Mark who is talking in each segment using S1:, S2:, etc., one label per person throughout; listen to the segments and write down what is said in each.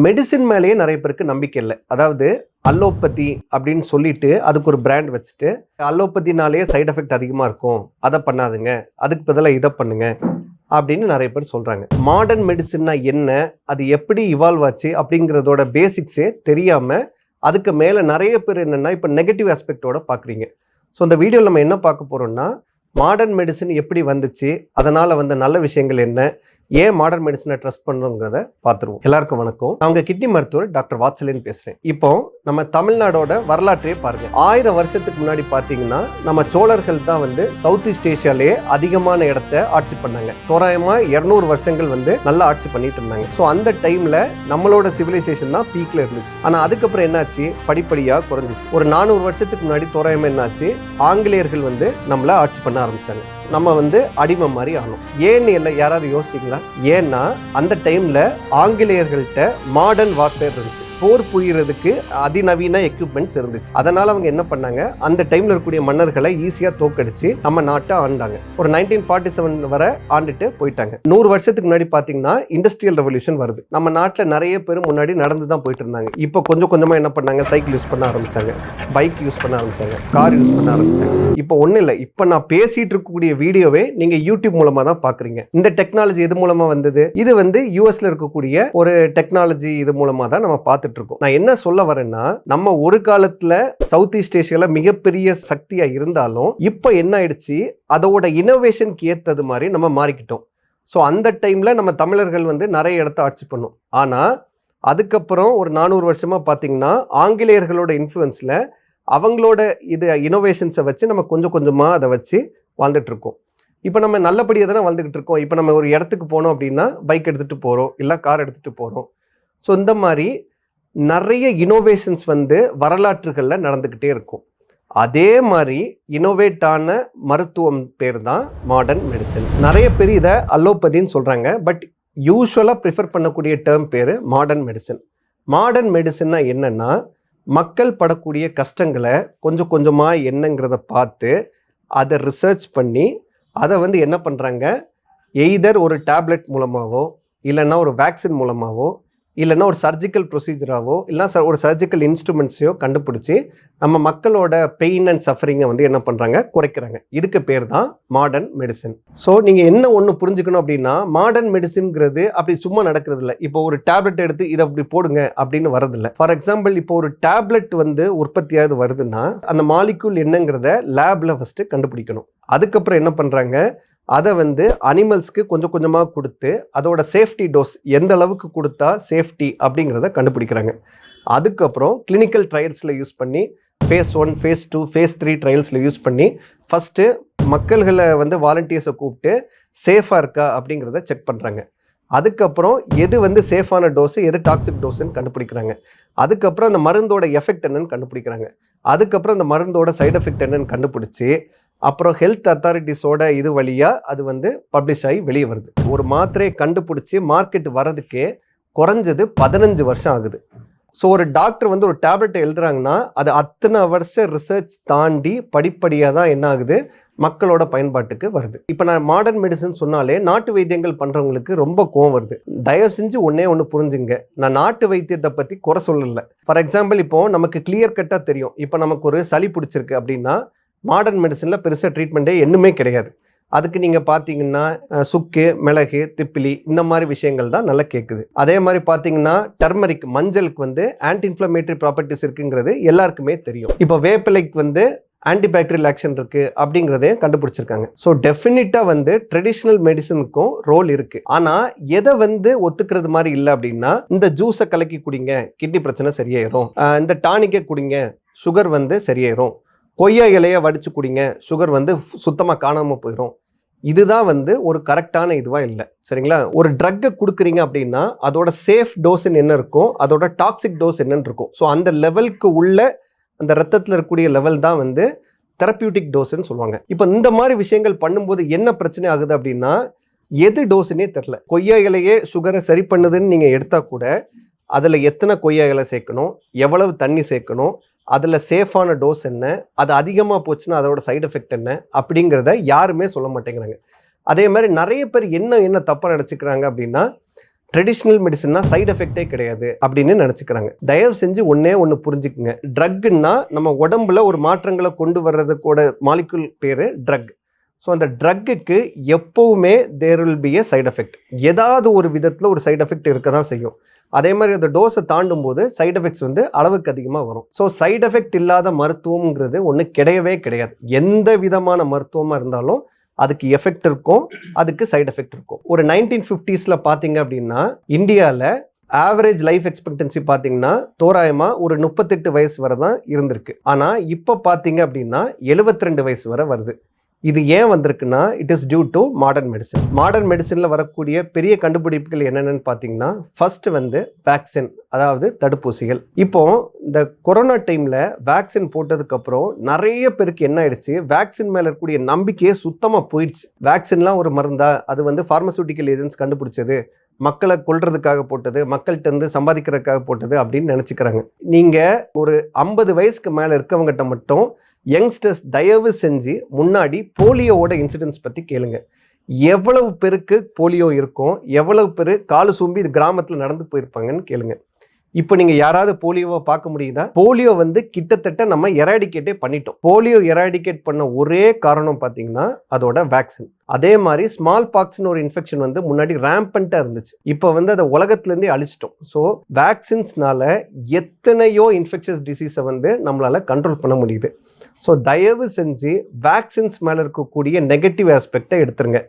S1: Medicine மேலேயே நிறைய பேருக்கு நம்பிக்கை இல்லை. அதாவது அலோபதி அப்படின்னு சொல்லிட்டு அதுக்கு ஒரு பிராண்ட் வச்சுட்டு அலோபதினாலேயே சைடு எஃபெக்ட் அதிகமாக இருக்கும், அதை பண்ணாதுங்க, அதுக்கு பதிலாக இதை பண்ணுங்க அப்படின்னு நிறைய பேர் சொல்கிறாங்க. மாடர்ன் மெடிசின்னா என்ன, அது எப்படி இவால்வ் ஆச்சு அப்படிங்கிறதோட பேசிக்ஸே தெரியாமல் அதுக்கு மேலே நிறைய பேர் என்னென்னா இப்போ நெகட்டிவ் ஆஸ்பெக்டோட பார்க்குறீங்க. ஸோ இந்த வீடியோவில் நம்ம என்ன பார்க்க போகிறோம்னா, மாடர்ன் மெடிசின் எப்படி வந்துச்சு, அதனால் வந்த நல்ல விஷயங்கள் என்ன, ஏன் மாடர்ன் மெடிசனை ட்ரஸ்ட் பண்ணுங்கிறத பார்த்துருவோம். எல்லாருக்கும் வணக்கம். நான் உங்கள் கிட்னி மருத்துவர் டாக்டர் வாத்சல்யன் பேசுகிறேன். இப்போ நம்ம தமிழ்நாடோட வரலாற்றையே பாருங்கள். 1000 வருஷத்துக்கு முன்னாடி பார்த்தீங்கன்னா நம்ம சோழர்கள் தான் சவுத் ஈஸ்ட் ஏஷியாலேயே அதிகமான இடத்த ஆட்சி பண்ணாங்க. தோராயமாக 200 வருஷங்கள் நல்லா ஆட்சி பண்ணிட்டு இருந்தாங்க. ஸோ அந்த டைமில் நம்மளோட சிவிலைசேஷன் தான் பீக்கில் இருந்துச்சு. ஆனால் அதுக்கப்புறம் என்னாச்சு, படிப்படியாக குறைஞ்சிச்சு. ஒரு 400 வருஷத்துக்கு முன்னாடி தோராயமாக என்னாச்சு, ஆங்கிலேயர்கள் நம்மளை ஆட்சி பண்ண ஆரம்பிச்சாங்க. நம்ம அடிமை மாதிரி ஆனோம். ஏன்னு இல்லை யாராவது யோசிச்சிங்களா? ஏன்னா அந்த டைம்ல ஆங்கிலேயர்கள்ட்ட மாடர்ன் வார்ஃபேர் இருந்துச்சு. போர் புரியறதுக்கு அதிநவீன எக்யூப்மெண்ட்ஸ் இருந்துச்சு. அதனால அவங்க என்ன பண்ணாங்க, அந்த டைம்ல இருக்கக்கூடிய மன்னர்களை ஈஸியா தோக்கடிச்சு நம்ம நாட்டை ஆண்டாங்க. ஒரு 1947 வரை ஆண்டுட்டு போயிட்டாங்க. 100 வருஷத்துக்கு முன்னாடி பாத்தீங்கன்னா இண்டஸ்ட்ரியல் ரெவல்யூஷன் வருது. நம்ம நாட்டில் நிறைய பேர் முன்னாடி நடந்து தான் போயிட்டு இருந்தாங்க. இப்போ கொஞ்சம் கொஞ்சமா என்ன பண்ணாங்க, சைக்கிள் யூஸ் பண்ண ஆரம்பிச்சாங்க, பைக் யூஸ் பண்ண ஆரம்பிச்சாங்க, கார் யூஸ் பண்ண ஆரம்பிச்சாங்க. இப்போ ஒன்றும் இல்லை, இப்போ நான் பேசிட்டு இருக்கக்கூடிய வீடியோவே நீங்க யூடியூப் மூலமா தான் பாக்குறீங்க. இந்த டெக்னாலஜி எது மூலமா வந்தது? இது யூஎஸ்ல இருக்கக்கூடிய ஒரு டெக்னாலஜி, இது மூலமா தான் நம்ம பார்த்துட்டு இருக்கோம். நான் என்ன சொல்ல வரேன்னா, நம்ம ஒரு காலத்துல சவுத் ஈஸ்ட் ஏஷியால மிகப்பெரிய சக்தியா இருந்தாலும் இப்போ என்ன ஆயிடுச்சு, அதோட இனோவேஷனுக்கு ஏத்தது மாதிரி நம்ம மாறிக்கிட்டோம். ஸோ அந்த டைம்ல நம்ம தமிழர்கள் நிறைய இடத்த ஆட்சி பண்ணோம். ஆனா அதுக்கப்புறம் ஒரு 400 வருஷமா பாத்தீங்கன்னா ஆங்கிலேயர்களோட இன்ஃப்ளூயன்ஸ்ல அவங்களோட இது இனோவேஷன்ஸை வச்சு நம்ம கொஞ்சம் கொஞ்சமாக அதை வச்சு வாழ்ந்துட்டு இருக்கோம். இப்போ நம்ம நல்லபடியாக தானே வாழ்ந்துக்கிட்டு இருக்கோம். இப்போ நம்ம ஒரு இடத்துக்கு போனோம் அப்படின்னா பைக் எடுத்துகிட்டு போகிறோம், இல்லை கார் எடுத்துகிட்டு போகிறோம். ஸோ இந்த மாதிரி நிறைய இனோவேஷன்ஸ் வரலாற்றுகளில் நடந்துக்கிட்டே இருக்கும். அதே மாதிரி இனோவேட்டான மருத்துவம் பேர் தான் மாடர்ன் மெடிசன். நிறைய பேர் இதை அலோபதின்னு சொல்கிறாங்க, பட் யூஸ்வலாக ப்ரிஃபர் பண்ணக்கூடிய டேர்ம் பேர் மாடர்ன் மெடிசன். மாடர்ன் மெடிசன்னா என்னென்னா, மக்கள் படக்கூடிய கஷ்டங்களை கொஞ்சம் கொஞ்சமாக என்னங்கிறத பார்த்து அதை ரிசர்ச் பண்ணி அதை என்ன பண்ணுறாங்க, எய்தர் ஒரு டேப்லெட் மூலமாகவோ, இல்லைன்னா ஒரு வேக்சின் மூலமாகவோ, இல்லைன்னா ஒரு சர்ஜிக்கல் ப்ரொசீஜராகவோ, இல்லைனா ஒரு சர்ஜிக்கல் இன்ஸ்ட்ருமெண்ட்ஸையோ கண்டுபிடிச்சி நம்ம மக்களோட பெயின் அண்ட் சஃபரிங்கை என்ன பண்ணுறாங்க, குறைக்கிறாங்க. இதுக்கு பேர் தான் மாடர்ன் மெடிசன். ஸோ நீங்கள் என்ன ஒன்று புரிஞ்சுக்கணும் அப்படின்னா, மாடர்ன் மெடிசன்ங்கிறது அப்படி சும்மா நடக்கிறது இல்லை. இப்போ ஒரு டேப்லெட் எடுத்து இதை அப்படி போடுங்க அப்படின்னு வரதில்லை. ஃபார் எக்ஸாம்பிள், இப்போ ஒரு டேப்லெட் உற்பத்தியாவது வருதுன்னா அந்த மாலிக்யூல் என்னங்கிறத லேபில் ஃபஸ்ட்டு கண்டுபிடிக்கணும். அதுக்கப்புறம் என்ன பண்ணுறாங்க, அதை அனிமல்ஸ்க்கு கொஞ்சம் கொஞ்சமாக கொடுத்து அதோட சேஃப்டி டோஸ் எந்த அளவுக்கு கொடுத்தா சேஃப்டி அப்படிங்கிறத கண்டுபிடிக்கிறாங்க. அதுக்கப்புறம் கிளினிக்கல் ட்ரையல்ஸில் யூஸ் பண்ணி phase 1, phase 2, phase 3 ட்ரையல்ஸில் யூஸ் பண்ணி ஃபஸ்ட்டு மக்கள்களை வாலண்டியர்ஸை கூப்பிட்டு சேஃபாக இருக்கா அப்படிங்கிறத செக் பண்ணுறாங்க. அதுக்கப்புறம் எது சேஃபான டோஸு, எது டாக்ஸிக் டோஸுன்னு கண்டுபிடிக்கிறாங்க. அதுக்கப்புறம் அந்த மருந்தோட எஃபெக்ட் என்னன்னு கண்டுபிடிக்கிறாங்க. அதுக்கப்புறம் அந்த மருந்தோட சைடு எஃபெக்ட் என்னன்னு கண்டுபிடிச்சி அப்புறம் ஹெல்த் அத்தாரிட்டிஸோட இது வழியாக அது பப்ளிஷ் ஆகி வெளியே வருது. ஒரு மாத்திரையை கண்டுபிடிச்சி மார்க்கெட் வரதுக்கே குறைஞ்சது 15 வருஷம் ஆகுது. ஸோ ஒரு டாக்டர் ஒரு டேப்லெட்டை எழுதுறாங்கன்னா அது அத்தனை வருஷம் ரிசர்ச் தாண்டி படிப்படியாக தான் என்ன ஆகுது, மக்களோட பயன்பாட்டுக்கு வருது. இப்போ நான் மாடர்ன் மெடிசன் சொன்னாலே நாட்டு வைத்தியங்கள் பண்ணுறவங்களுக்கு ரொம்ப கோவம் வருது. தயவு செஞ்சு ஒன்று புரிஞ்சுங்க, நான் நாட்டு வைத்தியத்தை பற்றி குறை சொல்லலை. ஃபார் எக்ஸாம்பிள், இப்போது நமக்கு கிளியர் கட்டாக தெரியும், இப்போ நமக்கு ஒரு சளி பிடிச்சிருக்கு அப்படின்னா மாடர்ன் மெடிசனில் பெருசாக ட்ரீட்மெண்ட்டே இன்னுமே கிடையாது. அதுக்கு நீங்கள் பார்த்தீங்கன்னா சுக்கு, மிளகு, திப்பிலி இந்த மாதிரி விஷயங்கள் தான் நல்லா கேட்குது. அதே மாதிரி பார்த்தீங்கன்னா டர்மரிக், மஞ்சளுக்கு ஆன்டி இன்ஃப்ளமேட்டரி ப்ராப்பர்ட்டிஸ் இருக்குங்கிறது எல்லாருக்குமே தெரியும். இப்போ வேப்பிலைக்கு ஆன்டிபாக்டீரியல் ஆக்ஷன் இருக்குது அப்படிங்கிறதையும் கண்டுபிடிச்சிருக்காங்க. ஸோ டெஃபினட்டாக ட்ரெடிஷ்னல் மெடிசனுக்கும் ரோல் இருக்குது. ஆனால் எதை ஒத்துக்கிறது மாதிரி இல்லை அப்படின்னா, இந்த ஜூஸை கலக்கி குடிங்க கிட்னி பிரச்சனை சரியாயிரும், இந்த டானிக்கை குடிங்க சுகர் சரியாயிரும், கொய்யா இலையை வடித்து குடிங்க சுகர் சுத்தமாக காணாமல் போயிடும். இதுதான் ஒரு கரெக்டான இதுவாக இல்லை. சரிங்களா? ஒரு ட்ரக்கை கொடுக்குறீங்க அப்படின்னா அதோட சேஃப் டோஸ்ன்னு என்ன இருக்கும், அதோட டாக்ஸிக் டோஸ் என்னன்னு இருக்கும். ஸோ அந்த லெவலுக்கு உள்ள அந்த ரத்தத்தில் இருக்கக்கூடிய லெவல் தான் தெரப்பியூட்டிக் டோஸ்ன்னு சொல்லுவாங்க. இப்போ இந்த மாதிரி விஷயங்கள் பண்ணும்போது என்ன பிரச்சனை ஆகுது அப்படின்னா, எது டோஸ்ன்னே தெரில. கொய்யா இலையே சுகரை சரி பண்ணுதுன்னு நீங்கள் எடுத்தால் கூட அதில் எத்தனை கொய்யா இலை சேர்க்கணும், எவ்வளவு தண்ணி சேர்க்கணும், அதில் சேஃபான டோஸ் என்ன, அது அதிகமாக போச்சுன்னா அதோட சைடு எஃபெக்ட் என்ன அப்படிங்கிறத யாருமே சொல்ல மாட்டேங்கிறாங்க. அதே மாதிரி நிறைய பேர் என்ன தப்பாக நினச்சிக்கிறாங்க அப்படின்னா, ட்ரெடிஷ்னல் மெடிசன்னா சைடு எஃபெக்டே கிடையாது அப்படின்னு நினச்சிக்கிறாங்க. தயவு செஞ்சு ஒன்று புரிஞ்சுக்குங்க. ட்ரக்குன்னா நம்ம உடம்புல ஒரு மாற்றங்களை கொண்டு வர்றதுக்கூட மாலிகுல் பேர் ட்ரக். ஸோ அந்த ட்ரக்குக்கு எப்போவுமே there will be a side effect. ஏதாவது ஒரு விதத்தில் ஒரு சைடு எஃபெக்ட் இருக்க தான் செய்யும். அதே மாதிரி அந்த டோஸை தாண்டும் போது சைடு எஃபெக்ட்ஸ் வந்து அளவுக்கு அதிகமாக வரும். ஸோ சைடு எஃபெக்ட் இல்லாத மருத்துவம்ங்கிறது ஒன்று கிடையவே கிடையாது. எந்த விதமான மருத்துவமாக இருந்தாலும் அதுக்கு எஃபெக்ட் இருக்கும், அதுக்கு சைடு எஃபெக்ட் இருக்கும். ஒரு 1950s பார்த்தீங்க அப்படின்னா இந்தியாவில் ஆவரேஜ் லைஃப் எக்ஸ்பெக்டன்சி பார்த்தீங்கன்னா தோராயமாக ஒரு 38 வயசு வரை தான் இருந்திருக்கு. ஆனால் இப்போ பார்த்தீங்க அப்படின்னா 72 வயசு வரை வருது. இது ஏன் வந்திருக்குன்னா it is due to modern medicine. Modern மெடிசனில் வரக்கூடிய பெரிய கண்டுபிடிப்புகள் என்னென்னு பார்த்தீங்கன்னா ஃபர்ஸ்ட் வந்து வேக்சின், அதாவது தடுப்பூசிகள். இப்போ இந்த கொரோனா டைமில் வேக்சின் போட்டதுக்கப்புறம் நிறைய பேருக்கு என்ன ஆயிடுச்சு, வேக்சின் மேலே இருக்கக்கூடிய நம்பிக்கையே சுத்தமாக போயிடுச்சு. வேக்சின்லாம் ஒரு மருந்தா, அது வந்து ஃபார்மசூட்டிக்கல் ஏஜென்ட்ஸ் கண்டுபிடிச்சது, மக்களை கொல்றதுக்காக போட்டது, மக்கள்கிட்ட இருந்து சம்பாதிக்கிறதுக்காக போட்டது அப்படின்னு நினச்சிக்கிறாங்க. நீங்கள் ஒரு 50 வயசுக்கு மேலே இருக்கவங்ககிட்ட மட்டும் யங்ஸ்டர்ஸ் தயவு செஞ்சு முன்னாடி போலியோவோட இன்சிடென்ட்ஸ் பற்றி கேளுங்க. எவ்வளவு பேருக்கு போலியோ இருக்கும், எவ்வளவு பேர் காலு சூம்பி கிராமத்தில் நடந்து போயிருப்பாங்கன்னு கேளுங்க. இப்போ நீங்கள் யாராவது போலியோவை பார்க்க முடியுதா? போலியோ வந்து கிட்டத்தட்ட நம்ம எராடிகேட்டே பண்ணிட்டோம். போலியோ எராடிகேட் பண்ண ஒரே காரணம் பார்த்தீங்கன்னா அதோட வேக்சின். அதே மாதிரி ஸ்மால் பாக்ஸ்னு ஒரு இன்ஃபெக்ஷன் வந்து முன்னாடி ரேம்பண்ட்டாக இருந்துச்சு, இப்போ வந்து அதை உலகத்துலேருந்தே அழிச்சிட்டோம். ஸோ வேக்சின்ஸ்னால எத்தனையோ இன்ஃபெக்ஷஸ் டிசீஸை வந்து நம்மளால் கண்ட்ரோல் பண்ண முடியுது. ஸோ தயவு செஞ்சு வேக்சின்ஸ் மேலே இருக்கக்கூடிய நெகட்டிவ் ஆஸ்பெக்டை எடுத்துருங்க.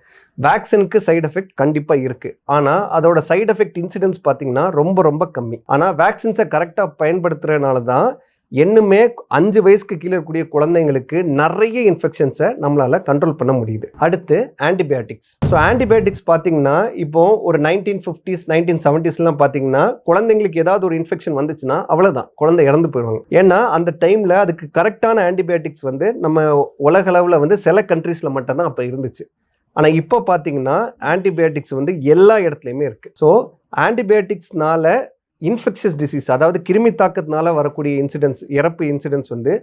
S1: வேக்சினுக்கு சைடு எஃபெக்ட் கண்டிப்பாக இருக்குது, ஆனால் அதோட சைடு எஃபெக்ட் இன்சிடென்ட்ஸ் பார்த்தீங்கன்னா ரொம்ப ரொம்ப கம்மி. ஆனால் வேக்சின்ஸை கரெக்டாக பயன்படுத்துறதுனால தான் இன்னுமே 5 வயசுக்கு கீழே இருக்கக்கூடிய குழந்தைங்களுக்கு நிறைய இன்ஃபெக்ஷன்ஸை நம்மளால் கண்ட்ரோல் பண்ண முடியுது. அடுத்து ஆன்டிபயோட்டிக்ஸ். ஸோ ஆன்டிபயோட்டிக்ஸ் பார்த்தீங்கன்னா இப்போ ஒரு 1950s 1970sலாம் பார்த்தீங்கன்னா குழந்தைங்களுக்கு ஏதாவது ஒரு இன்ஃபெக்ஷன் வந்துச்சுன்னா அவ்வளோதான், குழந்தை இறந்து போயிடுவாங்க. ஏன்னா அந்த டைமில் அதுக்கு கரெக்டான ஆன்டிபயோட்டிக்ஸ் வந்து நம்ம உலகளவில் வந்து சில கண்ட்ரீஸில் மட்டும்தான் அப்போ இருந்துச்சு. ஆனால் இப்போ பார்த்தீங்கன்னா ஆன்டிபயோட்டிக்ஸ் வந்து எல்லா இடத்துலையுமே இருக்குது. ஸோ ஆன்டிபயோட்டிக்ஸ்னால இன்ஃபெக்ஷஸ் டிசீஸ், அதாவது கிருமி தாக்கத்தினால வரக்கூடிய இன்சிடென்ட்ஸ், இறப்பு இன்சிடென்ட்ஸ் வந்து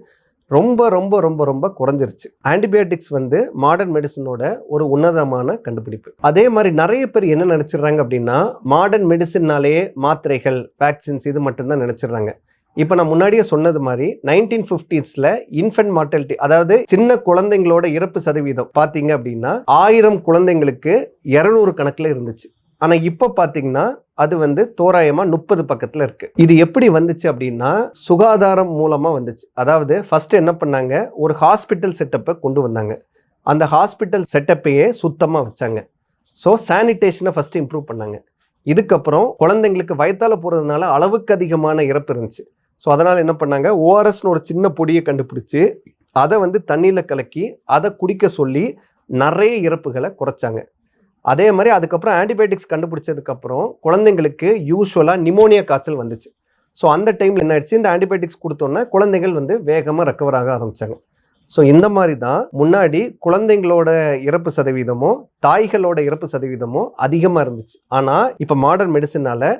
S1: ரொம்ப ரொம்ப ரொம்ப ரொம்ப குறைஞ்சிருச்சு. ஆன்டிபயோட்டிக்ஸ் வந்து மாடர்ன் மெடிசனோட ஒரு உன்னதமான கண்டுபிடிப்பு. அதே மாதிரி நிறைய பேர் என்ன நினச்சிடுறாங்க அப்படின்னா மாடர்ன் மெடிசன்னாலே மாத்திரைகள், வேக்சின்ஸ் இது மட்டும்தான் நினச்சிடுறாங்க. இப்போ நான் முன்னாடியே சொன்னது மாதிரி 1950sல இன்ஃபென்ட் மார்டாலிட்டி, அதாவது சின்ன குழந்தைங்களோட இறப்பு சதவீதம் பார்த்தீங்க அப்படின்னா 1000 குழந்தைங்களுக்கு 200 கணக்கில் இருந்துச்சு. ஆனால் இப்போ பார்த்தீங்கன்னா அது வந்து தோராயமாக 30 பக்கத்தில் இருக்கு. இது எப்படி வந்துச்சு அப்படின்னா சுகாதாரம் மூலமாக வந்துச்சு. அதாவது ஃபர்ஸ்ட் என்ன பண்ணாங்க, ஒரு ஹாஸ்பிட்டல் செட்டப்பை கொண்டு வந்தாங்க. அந்த ஹாஸ்பிட்டல் செட்டப்பையே சுத்தமாக வச்சாங்க. ஸோ சானிடேஷனை ஃபர்ஸ்ட் இம்ப்ரூவ் பண்ணாங்க. இதுக்கப்புறம் குழந்தைங்களுக்கு வயத்தால் போகிறதுனால அளவுக்கு அதிகமான இறப்பு இருந்துச்சு. ஸோ அதனால் என்ன பண்ணாங்க, ஓஆர்எஸ்னு ஒரு சின்ன பொடியை கண்டுபிடிச்சி அதை வந்து தண்ணியில் கலக்கி அதை குடிக்க சொல்லி நிறைய இறப்புகளை குறைச்சாங்க. அதே மாதிரி அதுக்கப்புறம் ஆன்டிபயோட்டிக்ஸ் கண்டுபிடிச்சதுக்கப்புறம் குழந்தைங்களுக்கு யூஸ்வலாக நிமோனியா காய்ச்சல் வந்துச்சு. ஸோ அந்த டைமில் என்ன ஆயிடுச்சு, இந்த ஆன்டிபயோட்டிக்ஸ் கொடுத்தோன்னா குழந்தைகள் வந்து வேகமாக ரெக்கவர் ஆக ஆரம்பித்தாங்க. ஸோ இந்த மாதிரி தான் முன்னாடி குழந்தைங்களோட இறப்பு சதவீதமோ தாய்களோட இறப்பு சதவீதமோ அதிகமாக இருந்துச்சு. ஆனால் இப்போ மாடர்ன் மெடிசனால்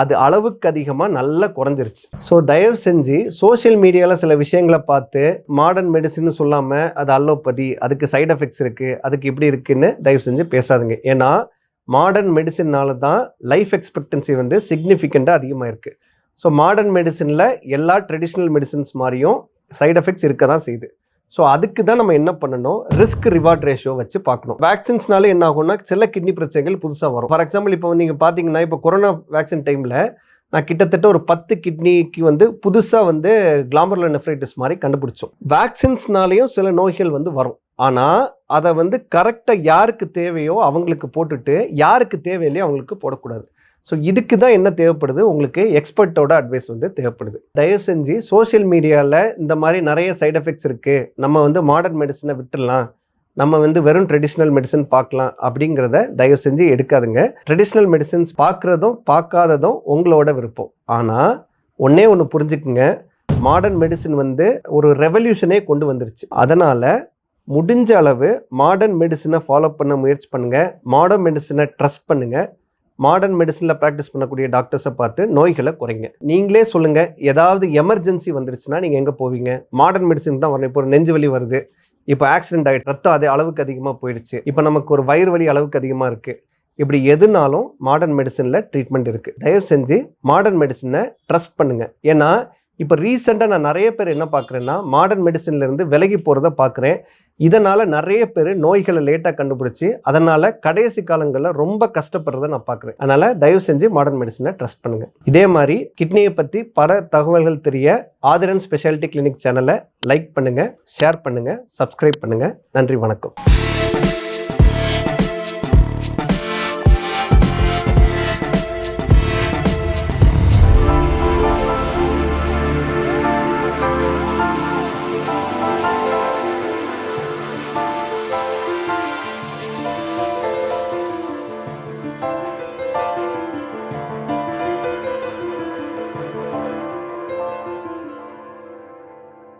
S1: அது அளவுக்கு அதிகமாக நல்லா குறைஞ்சிருச்சு. ஸோ தயவு செஞ்சு சோஷியல் மீடியாவில் சில விஷயங்களை பார்த்து மாடர்ன் மெடிசின்னு சொல்லாமல் அது அலோபதி, அதுக்கு சைடு எஃபெக்ட்ஸ் இருக்குது, அதுக்கு இப்படி இருக்குன்னு தயவு செஞ்சு பேசாதுங்க. ஏன்னா மாடர்ன் மெடிசின்னால தான் லைஃப் எக்ஸ்பெக்டன்சி வந்து சிக்னிஃபிகண்ட்டாக அதிகமாக இருக்குது. ஸோ மாடர்ன் மெடிசனில் எல்லா ட்ரெடிஷ்னல் மெடிசின்ஸ் மாதிரியும் சைடு எஃபெக்ட்ஸ் இருக்க தான் செய்யுது. ஸோ அதுக்கு தான் நம்ம என்ன பண்ணணும், ரிஸ்க் ரிவார்ட் ரேஷியோ வச்சு பார்க்கணும். வேக்சின்ஸ்னால என்ன ஆகும்னா சில கிட்னி பிரச்சனைகள் புதுசாக வரும். ஃபார் எக்ஸாம்பிள் இப்போ நீங்கள் பார்த்தீங்கன்னா இப்போ கொரோனா வேக்சின் டைமில் நான் கிட்டத்தட்ட ஒரு 10 கிட்னிக்கு வந்து புதுசாக வந்து கிளாமருலர் நெஃப்ரைட்டிஸ் மாதிரி கண்டுபிடிச்சோம். வேக்சின்ஸ்னாலேயும் சில நோய்கள் வந்து வரும். ஆனால் அதை வந்து கரெக்டாக யாருக்கு தேவையோ அவங்களுக்கு போட்டுட்டு யாருக்கு தேவையில்லையோ அவங்களுக்கு போடக்கூடாது. ஸோ இதுக்கு தான் என்ன தேவைப்படுது, உங்களுக்கு எக்ஸ்பர்ட்டோட அட்வைஸ் வந்து தேவைப்படுது. தயவு செஞ்சு சோஷியல் மீடியாவில் இந்த மாதிரி நிறைய சைடு எஃபெக்ட்ஸ் இருக்குது, நம்ம வந்து மாடர்ன் மெடிசனை விட்டுடலாம், நம்ம வந்து வெறும் ட்ரெடிஷ்னல் மெடிசன் பார்க்கலாம் அப்படிங்கிறத தயவு செஞ்சு எடுக்காதுங்க. ட்ரெடிஷ்னல் மெடிசன்ஸ் பார்க்குறதும் பார்க்காததும் உங்களோட விருப்பம். ஆனால் ஒன்றே ஒன்று புரிஞ்சுக்குங்க, மாடர்ன் மெடிசன் வந்து ஒரு ரெவல்யூஷனே கொண்டு வந்துருச்சு. அதனால் முடிஞ்ச அளவு மாடர்ன் மெடிசனை ஃபாலோ பண்ண முயற்சி பண்ணுங்கள். மாடர்ன் மெடிசனை ட்ரஸ்ட் பண்ணுங்கள். மாடர்ன் மெடிசனில் ப்ராக்டிஸ் பண்ணக்கூடிய டாக்டர்ஸை பார்த்து நோய்களை குறைங்க. நீங்களே சொல்லுங்கள், ஏதாவது எமர்ஜென்சி வந்துருச்சுன்னா நீங்கள் எங்கே போவீங்க? மாடர்ன் மெடிசன் தான் வரணும். இப்போ ஒரு நெஞ்சு வலி வருது, இப்போ ஆக்சிடென்ட் ஆகிட்டு ரத்தம் அதே அளவுக்கு அதிகமாக போயிடுச்சு, இப்போ நமக்கு ஒரு வயிறு வலி அளவுக்கு அதிகமாக இருக்குது, இப்படி எதுனாலும் மாடர்ன் மெடிசனில் ட்ரீட்மெண்ட் இருக்குது. தயவு செஞ்சு மாடர்ன் மெடிசனை ட்ரஸ்ட் பண்ணுங்கள். ஏன்னா இப்போ ரீசெண்டாக நான் நிறைய பேர் என்ன பார்க்குறேன்னா மாடர்ன் மெடிசன்லேருந்து விலகி போகிறத பார்க்குறேன். இதனால் நிறைய பேர் நோய்களை லேட்டாக கண்டுபிடிச்சி அதனால் கடைசி காலங்களில் ரொம்ப கஷ்டப்படுறத நான் பார்க்குறேன். அதனால் தயவு செஞ்சு மாடர்ன் மெடிசனை ட்ரஸ்ட் பண்ணுங்கள். இதே மாதிரி கிட்னியை பற்றி பல தகவல்கள் தெரிய ஆதிரன் ஸ்பெஷாலிட்டி கிளினிக் சேனலை லைக் பண்ணுங்கள், ஷேர் பண்ணுங்கள், சப்ஸ்கிரைப் பண்ணுங்கள். நன்றி, வணக்கம்.